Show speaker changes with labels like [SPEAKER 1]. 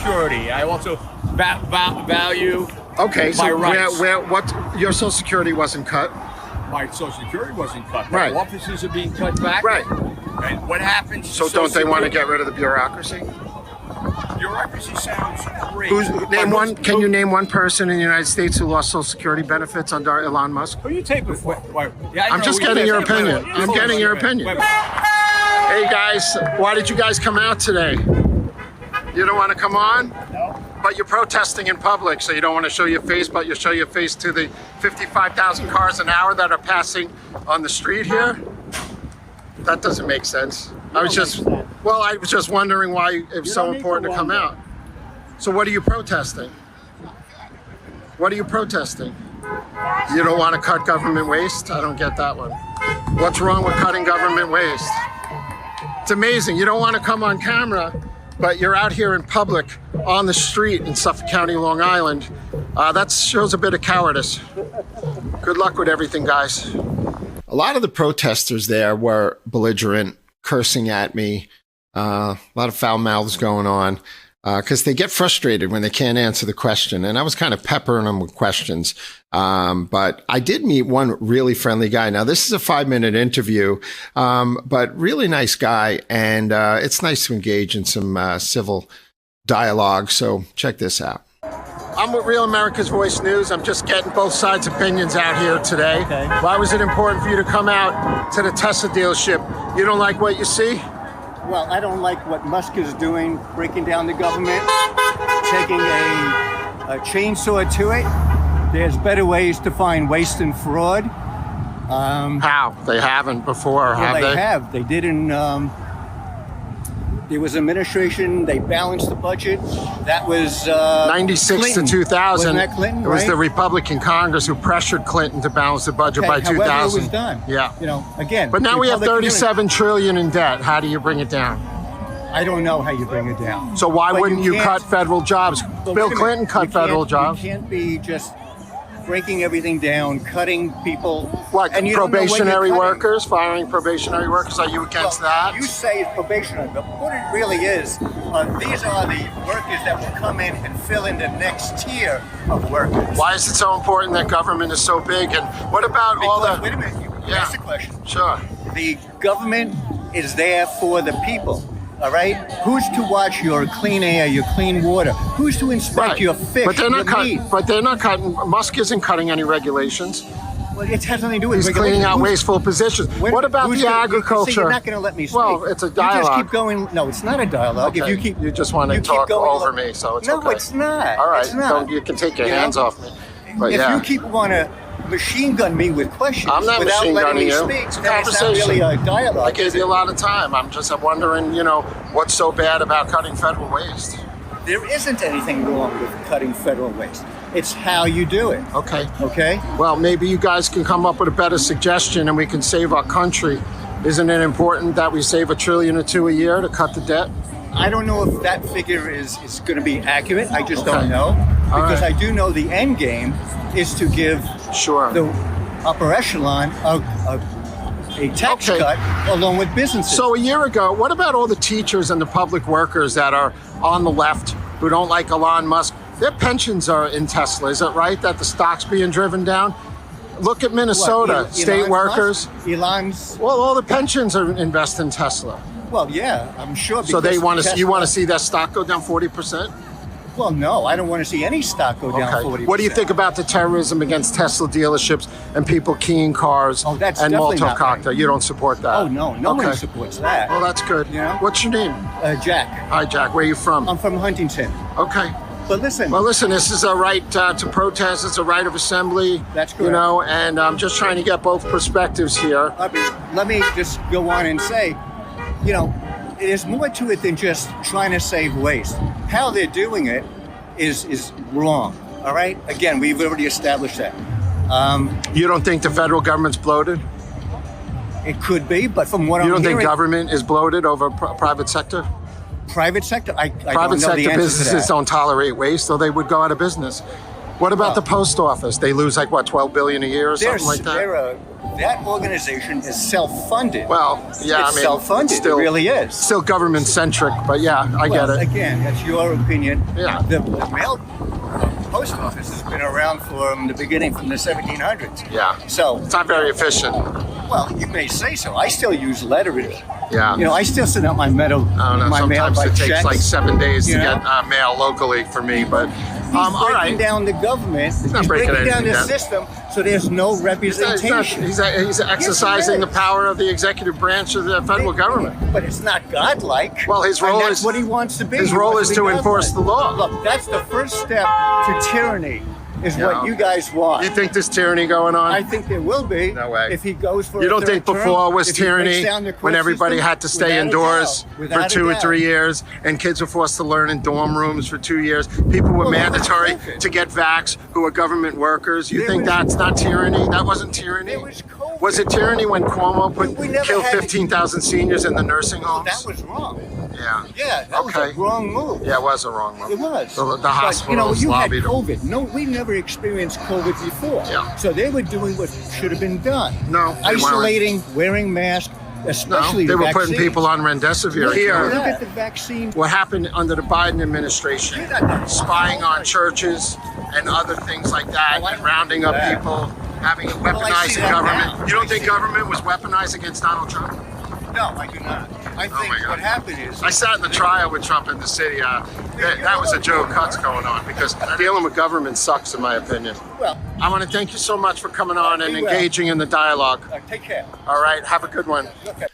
[SPEAKER 1] Security. I also value
[SPEAKER 2] Okay, so
[SPEAKER 1] my rights.
[SPEAKER 2] what? Your Social Security wasn't cut.
[SPEAKER 1] My Social Security wasn't cut.
[SPEAKER 2] Right.
[SPEAKER 1] My offices are being cut back.
[SPEAKER 2] Right.
[SPEAKER 1] And what happens?
[SPEAKER 2] So don't they want to get rid of the bureaucracy?
[SPEAKER 1] Bureaucracy sounds great.
[SPEAKER 2] Can you name one person in the United States who lost Social Security benefits under Elon Musk?
[SPEAKER 1] Who you take before?
[SPEAKER 2] I'm just getting your opinion. I'm getting your opinion. Hey guys, why did you guys come out today? You don't want to come on?
[SPEAKER 1] No.
[SPEAKER 2] But you're protesting in public, so you don't want to show your face, but you show your face to the 55,000 cars an hour that are passing on the street here? That doesn't make sense. I was just wondering why it's so important to come out. So what are you protesting? What are you protesting? You don't want to cut government waste? I don't get that one. What's wrong with cutting government waste? It's amazing. You don't want to come on camera, but you're out here in public on the street in Suffolk County, Long Island. That shows a bit of cowardice. Good luck with everything, guys. A lot of the protesters there were belligerent, cursing at me. A lot of foul mouths going on because they get frustrated when they can't answer the question. And I was kind of peppering them with questions. But I did meet one really friendly guy. Now, this is a 5-minute interview, but really nice guy. And it's nice to engage in some civil dialogue. So check this out. I'm with Real America's Voice News. I'm just getting both sides' opinions out here today.
[SPEAKER 3] Okay.
[SPEAKER 2] Why was it important for you to come out to the Tesla dealership? You don't like what you see?
[SPEAKER 3] Well, I don't like what Musk is doing, breaking down the government, taking a chainsaw to it. There's better ways to find waste and fraud.
[SPEAKER 2] How? They haven't before, have they?
[SPEAKER 3] They have. They did in... there was administration, they balanced the budget. That was
[SPEAKER 2] 96
[SPEAKER 3] Clinton.
[SPEAKER 2] to 2000.
[SPEAKER 3] Wasn't that Clinton,
[SPEAKER 2] It was
[SPEAKER 3] right?
[SPEAKER 2] the Republican Congress who pressured Clinton to balance the budget by 2000.
[SPEAKER 3] However it was done.
[SPEAKER 2] Yeah.
[SPEAKER 3] You know, again.
[SPEAKER 2] But now we have
[SPEAKER 3] Republican
[SPEAKER 2] 37 trillion in debt. How do you bring it down?
[SPEAKER 3] I don't know how you bring it down.
[SPEAKER 2] So why
[SPEAKER 3] But
[SPEAKER 2] wouldn't you
[SPEAKER 3] can't-
[SPEAKER 2] cut federal jobs?
[SPEAKER 3] But
[SPEAKER 2] Bill
[SPEAKER 3] wait a
[SPEAKER 2] Clinton
[SPEAKER 3] minute.
[SPEAKER 2] cut federal jobs.
[SPEAKER 3] You can't be just breaking everything down, cutting people.
[SPEAKER 2] What,
[SPEAKER 3] and you don't know when you're
[SPEAKER 2] probationary
[SPEAKER 3] cutting.
[SPEAKER 2] workers, firing probationary workers? Are you against that?
[SPEAKER 3] You say it's probationary, but what it really is, these are the workers that will come in and fill in the next tier of workers.
[SPEAKER 2] Why is it so important that government is so big? And what about all
[SPEAKER 3] Because,
[SPEAKER 2] the...
[SPEAKER 3] wait a minute, you asked the question.
[SPEAKER 2] Sure.
[SPEAKER 3] The government is there for the people. All right? Who's to watch your clean air, your clean water? Who's to inspect your fish,
[SPEAKER 2] But they're not
[SPEAKER 3] your meat?
[SPEAKER 2] cutting. But they're not cutting. Musk isn't cutting any regulations.
[SPEAKER 3] Well, it has nothing to do with
[SPEAKER 2] He's
[SPEAKER 3] regulation.
[SPEAKER 2] cleaning out
[SPEAKER 3] Who's-
[SPEAKER 2] wasteful positions.
[SPEAKER 3] Wait,
[SPEAKER 2] What about
[SPEAKER 3] who's
[SPEAKER 2] the
[SPEAKER 3] gonna-
[SPEAKER 2] agriculture?
[SPEAKER 3] See, you're not going to let me speak.
[SPEAKER 2] Well, it's a
[SPEAKER 3] You just
[SPEAKER 2] dialogue.
[SPEAKER 3] keep going. No, it's not a dialogue.
[SPEAKER 2] Okay.
[SPEAKER 3] If
[SPEAKER 2] You just want to
[SPEAKER 3] you keep
[SPEAKER 2] talk
[SPEAKER 3] going
[SPEAKER 2] over
[SPEAKER 3] like-
[SPEAKER 2] me, so it's
[SPEAKER 3] no,
[SPEAKER 2] okay.
[SPEAKER 3] it's not.
[SPEAKER 2] All right,
[SPEAKER 3] It's not.
[SPEAKER 2] you can take your
[SPEAKER 3] You
[SPEAKER 2] hands
[SPEAKER 3] know?
[SPEAKER 2] off me. But
[SPEAKER 3] If
[SPEAKER 2] yeah,
[SPEAKER 3] you keep want to machine gun me with questions
[SPEAKER 2] I'm not
[SPEAKER 3] without
[SPEAKER 2] machine
[SPEAKER 3] letting
[SPEAKER 2] gunning
[SPEAKER 3] me
[SPEAKER 2] you.
[SPEAKER 3] speak,
[SPEAKER 2] It's a
[SPEAKER 3] then it's not
[SPEAKER 2] conversation.
[SPEAKER 3] really a dialogue.
[SPEAKER 2] I gave you a lot of time. I'm wondering, what's so bad about cutting federal waste?
[SPEAKER 3] There isn't anything wrong with cutting federal waste. It's how you do it.
[SPEAKER 2] Okay.
[SPEAKER 3] Okay?
[SPEAKER 2] Well, maybe you guys can come up with a better suggestion and we can save our country. Isn't it important that we save $1 trillion or $2 trillion a year to cut the debt?
[SPEAKER 3] I don't know if that figure is going to be accurate. I just
[SPEAKER 2] Okay.
[SPEAKER 3] don't know.
[SPEAKER 2] All
[SPEAKER 3] Because
[SPEAKER 2] right.
[SPEAKER 3] I do know the end game is to give
[SPEAKER 2] Sure.
[SPEAKER 3] the upper echelon a tax
[SPEAKER 2] Okay.
[SPEAKER 3] cut along with businesses.
[SPEAKER 2] So a year ago, what about all the teachers and the public workers that are on the left who don't like Elon Musk? Their pensions are in Tesla. Is it right that the stock's being driven down? Look at Minnesota,
[SPEAKER 3] What,
[SPEAKER 2] state
[SPEAKER 3] Elon's
[SPEAKER 2] workers.
[SPEAKER 3] Musk? Elon's,
[SPEAKER 2] Well, all the pensions are invested in Tesla.
[SPEAKER 3] well, yeah, I'm sure.
[SPEAKER 2] So they
[SPEAKER 3] because
[SPEAKER 2] want to. You
[SPEAKER 3] Tesla-
[SPEAKER 2] want to see that stock go down 40%?
[SPEAKER 3] Well, no, I don't want to see any stock go down 40%.
[SPEAKER 2] What do you think about the terrorism against Tesla dealerships and people keying cars
[SPEAKER 3] Oh, that's
[SPEAKER 2] and
[SPEAKER 3] definitely
[SPEAKER 2] Molotov
[SPEAKER 3] not
[SPEAKER 2] cocktail? You don't support that?
[SPEAKER 3] Oh, no, no
[SPEAKER 2] Okay.
[SPEAKER 3] one supports that.
[SPEAKER 2] Well, that's good.
[SPEAKER 3] Yeah.
[SPEAKER 2] What's your name?
[SPEAKER 3] Jack,
[SPEAKER 2] Hi, Jack. Where are you from?
[SPEAKER 3] I'm from Huntington.
[SPEAKER 2] Okay.
[SPEAKER 3] But listen,
[SPEAKER 2] Well, listen, this is a right to protest. It's a right of assembly.
[SPEAKER 3] That's
[SPEAKER 2] You
[SPEAKER 3] correct.
[SPEAKER 2] know, and I'm just trying to get both perspectives here.
[SPEAKER 3] let me just go on and say, there's more to it than just trying to save waste. How they're doing it is wrong. All right. Again, we've already established that.
[SPEAKER 2] You don't think the federal government's bloated?
[SPEAKER 3] It could be, but from what
[SPEAKER 2] You
[SPEAKER 3] I'm
[SPEAKER 2] don't think
[SPEAKER 3] hearing,
[SPEAKER 2] government is bloated over private sector?
[SPEAKER 3] private sector, I don't
[SPEAKER 2] Private
[SPEAKER 3] know the
[SPEAKER 2] sector
[SPEAKER 3] answer to
[SPEAKER 2] businesses
[SPEAKER 3] that.
[SPEAKER 2] don't tolerate waste, so they would go out of business. What about the post office? They lose like what, 12 billion a year or something like that?
[SPEAKER 3] That organization is self-funded.
[SPEAKER 2] Well, yeah,
[SPEAKER 3] it's self-funded.
[SPEAKER 2] still,
[SPEAKER 3] it really is.
[SPEAKER 2] Still government-centric, but yeah, I get it.
[SPEAKER 3] Again, that's your opinion.
[SPEAKER 2] Yeah.
[SPEAKER 3] The mail post office has been around from the beginning, from the 1700s.
[SPEAKER 2] Yeah.
[SPEAKER 3] So
[SPEAKER 2] it's not very efficient.
[SPEAKER 3] Well, you may say so. I still use letters.
[SPEAKER 2] Yeah.
[SPEAKER 3] You know, I still send out my mail.
[SPEAKER 2] I don't know. Sometimes it takes
[SPEAKER 3] checks,
[SPEAKER 2] like 7 days to
[SPEAKER 3] you know?
[SPEAKER 2] get mail locally for me, but
[SPEAKER 3] He's
[SPEAKER 2] all
[SPEAKER 3] breaking
[SPEAKER 2] right.
[SPEAKER 3] down the government.
[SPEAKER 2] He's not
[SPEAKER 3] He's
[SPEAKER 2] breaking
[SPEAKER 3] down
[SPEAKER 2] anything
[SPEAKER 3] the
[SPEAKER 2] down.
[SPEAKER 3] system, so there's no representation.
[SPEAKER 2] He's exercising the
[SPEAKER 3] is.
[SPEAKER 2] power of the executive branch of the federal government.
[SPEAKER 3] But it's not godlike.
[SPEAKER 2] Well, his
[SPEAKER 3] And
[SPEAKER 2] role
[SPEAKER 3] that's
[SPEAKER 2] is
[SPEAKER 3] what he wants to be.
[SPEAKER 2] his
[SPEAKER 3] He
[SPEAKER 2] role
[SPEAKER 3] wants
[SPEAKER 2] is
[SPEAKER 3] be
[SPEAKER 2] to enforce
[SPEAKER 3] godlike.
[SPEAKER 2] the law.
[SPEAKER 3] Look, that's the first step to tyranny. Is
[SPEAKER 2] Yeah.
[SPEAKER 3] what you guys want.
[SPEAKER 2] You think there's tyranny going on?
[SPEAKER 3] I think there will be.
[SPEAKER 2] No way.
[SPEAKER 3] If he goes for
[SPEAKER 2] You
[SPEAKER 3] a
[SPEAKER 2] don't
[SPEAKER 3] third
[SPEAKER 2] think
[SPEAKER 3] term,
[SPEAKER 2] before was
[SPEAKER 3] if he breaks
[SPEAKER 2] tyranny
[SPEAKER 3] down the court
[SPEAKER 2] when everybody
[SPEAKER 3] system,
[SPEAKER 2] had to stay
[SPEAKER 3] without a
[SPEAKER 2] indoors
[SPEAKER 3] doubt,
[SPEAKER 2] for
[SPEAKER 3] without a
[SPEAKER 2] 2 or
[SPEAKER 3] doubt.
[SPEAKER 2] 3 years and kids were forced to learn in dorm rooms for 2 years? People were
[SPEAKER 3] Well, that's
[SPEAKER 2] mandatory
[SPEAKER 3] COVID.
[SPEAKER 2] to get vax who are government workers. You
[SPEAKER 3] There
[SPEAKER 2] think
[SPEAKER 3] was-
[SPEAKER 2] that's not tyranny? That wasn't tyranny?
[SPEAKER 3] There was COVID.
[SPEAKER 2] Was it tyranny when Cuomo
[SPEAKER 3] We never
[SPEAKER 2] killed
[SPEAKER 3] had-
[SPEAKER 2] 15,000 seniors in the nursing homes?
[SPEAKER 3] That was wrong.
[SPEAKER 2] Yeah.
[SPEAKER 3] Yeah, that was a wrong move.
[SPEAKER 2] Yeah, it was a wrong move.
[SPEAKER 3] It was.
[SPEAKER 2] The
[SPEAKER 3] But,
[SPEAKER 2] hospitals
[SPEAKER 3] you had
[SPEAKER 2] lobbied them.
[SPEAKER 3] COVID. No, we never experienced COVID before.
[SPEAKER 2] Yeah.
[SPEAKER 3] So they were doing what should have been done.
[SPEAKER 2] No, they weren't.
[SPEAKER 3] Isolating, wearing masks,
[SPEAKER 2] No,
[SPEAKER 3] especially
[SPEAKER 2] they
[SPEAKER 3] the
[SPEAKER 2] were
[SPEAKER 3] vaccine.
[SPEAKER 2] putting people on remdesivir
[SPEAKER 3] Look
[SPEAKER 2] here.
[SPEAKER 3] at the vaccine.
[SPEAKER 2] What happened under the Biden administration, spying on churches and other things like that, and rounding up people, having it
[SPEAKER 3] I see
[SPEAKER 2] weaponized
[SPEAKER 3] that
[SPEAKER 2] government.
[SPEAKER 3] now.
[SPEAKER 2] You don't
[SPEAKER 3] I
[SPEAKER 2] think
[SPEAKER 3] see
[SPEAKER 2] government was weaponized against Donald Trump?
[SPEAKER 3] No, I do not. I
[SPEAKER 2] Oh my
[SPEAKER 3] think
[SPEAKER 2] God.
[SPEAKER 3] what happened is
[SPEAKER 2] I sat in the trial with Trump in the city. That was a Joe Cuts going on because dealing with government sucks, in my opinion.
[SPEAKER 3] well.
[SPEAKER 2] I want to thank you so much for coming on and
[SPEAKER 3] Be well.
[SPEAKER 2] engaging in the dialogue.
[SPEAKER 3] Take care.
[SPEAKER 2] All right, have a good one.
[SPEAKER 3] Okay.